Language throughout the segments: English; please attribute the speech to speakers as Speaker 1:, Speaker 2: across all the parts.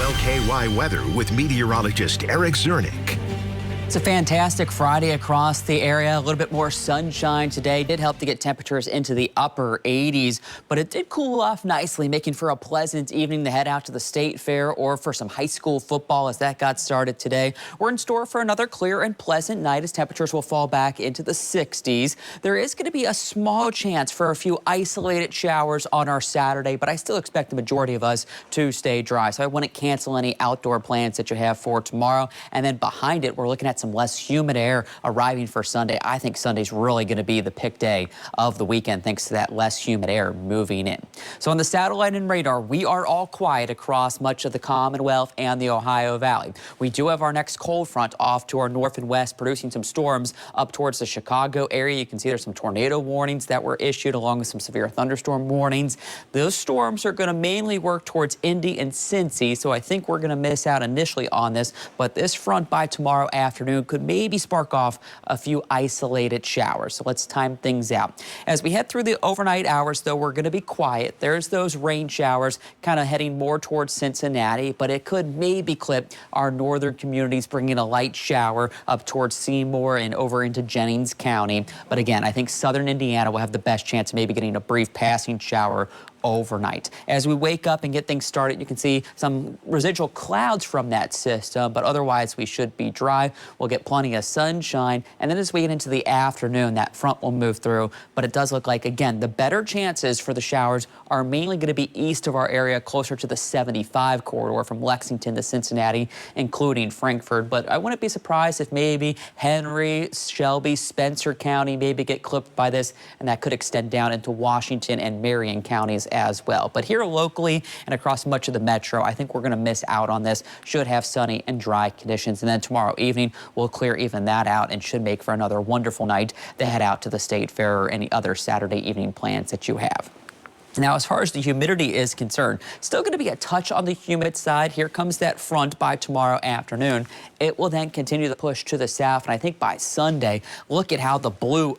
Speaker 1: WLKY weather with meteorologist Zernich.
Speaker 2: It's a fantastic Friday across the area. A little bit more sunshine today did help to get temperatures into the upper 80s, but it did cool off nicely, making for a pleasant evening to head out to the state fair or for some high school football as that got started today. We're in store for another clear and pleasant night as temperatures will fall back into the 60s. There is going to be a small chance for a few isolated showers on our Saturday, but I still expect the majority of us to stay dry. So I wouldn't cancel any outdoor plans that you have for tomorrow. And then behind it, we're looking at some less humid air arriving for Sunday. I think Sunday's really going to be the pick day of the weekend thanks to that less humid air moving in. So on the satellite and radar, we are all quiet across much of the Commonwealth and the Ohio Valley. We do have our next cold front off to our north and west, producing some storms up towards the Chicago area. You can see there's some tornado warnings that were issued along with some severe thunderstorm warnings. Those storms are going to mainly work towards Indy and Cincy, so I think we're going to miss out initially on this, but this front by tomorrow afternoon could maybe spark off a few isolated showers. So let's time things out. As we head through the overnight hours, though, we're going to be quiet. There's those rain showers kind of heading more towards Cincinnati, but it could maybe clip our northern communities, bringing a light shower up towards Seymour and over into Jennings County. But again, I think southern Indiana will have the best chance of maybe getting a brief passing shower overnight. As we wake up and get things started, you can see some residual clouds from that system, but otherwise we should be dry. We'll get plenty of sunshine, and then as we get into the afternoon, that front will move through, but it does look like, again, the better chances for the showers are mainly going to be east of our area, closer to the 75 corridor from Lexington to Cincinnati, including Frankfort, but I wouldn't be surprised if maybe Henry, Shelby, Spencer County maybe get clipped by this, and that could extend down into Washington and Marion counties as well. But here locally and across much of the metro, I think we're going to miss out on this. Should have sunny and dry conditions. And then tomorrow evening, we'll clear even that out and should make for another wonderful night to head out to the state fair or any other Saturday evening plans that you have. Now, as far as the humidity is concerned, still going to be a touch on the humid side. Here comes that front by tomorrow afternoon. It will then continue to push to the south, and I think by Sunday, look at how the blue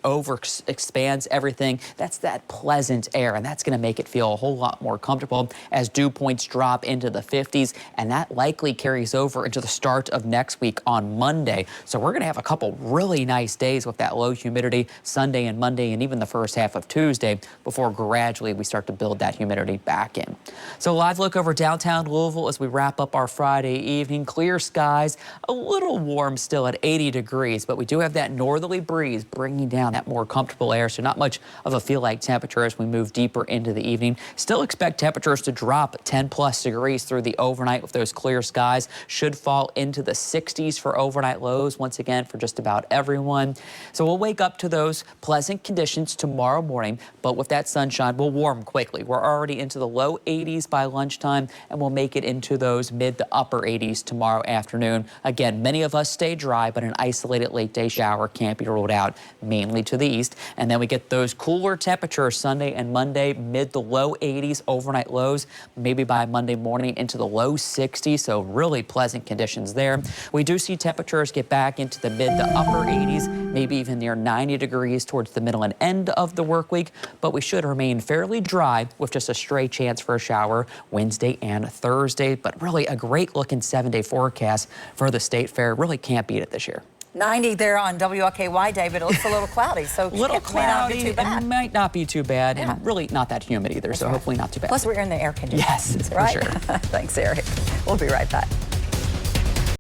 Speaker 2: expands everything. That's that pleasant air, and that's going to make it feel a whole lot more comfortable as dew points drop into the 50s, and that likely carries over into the start of next week on Monday. So we're going to have a couple really nice days with that low humidity Sunday and Monday and even the first half of Tuesday before gradually we start to build that humidity back in. So live look over downtown Louisville as we wrap up our Friday evening. Clear skies, a little warm still at 80 degrees, but we do have that northerly breeze bringing down that more comfortable air, so not much of a feel-like temperature as we move deeper into the evening. Still expect temperatures to drop 10+ degrees through the overnight with those clear skies. Should fall into the 60s for overnight lows once again for just about everyone. So we'll wake up to those pleasant conditions tomorrow morning, but with that sunshine, we'll warm quickly. We're already into the low 80s by lunchtime, and we'll make it into those mid to upper 80s tomorrow afternoon. Again, many of us stay dry, but an isolated late day shower can't be ruled out, mainly to the east. And then we get those cooler temperatures Sunday and Monday, mid to low 80s, overnight lows, maybe by Monday morning into the low 60s, so really pleasant conditions there. We do see temperatures get back into the mid to upper 80s, maybe even near 90 degrees towards the middle and end of the work week, but we should remain fairly dry with just a stray chance for a shower Wednesday and Thursday, but really a great looking 7-day forecast for the state fair. Really can't beat it this year.
Speaker 3: 90 there on WLKY, David. It looks a little cloudy, so
Speaker 2: little cloudy.
Speaker 3: It might
Speaker 2: not be too bad,
Speaker 3: yeah.
Speaker 2: and really not that humid either. That's so right. Hopefully not too bad.
Speaker 3: Plus, we're in the air conditioning.
Speaker 2: Yes,
Speaker 3: right?
Speaker 2: for sure.
Speaker 3: Thanks, Eric. We'll be right back.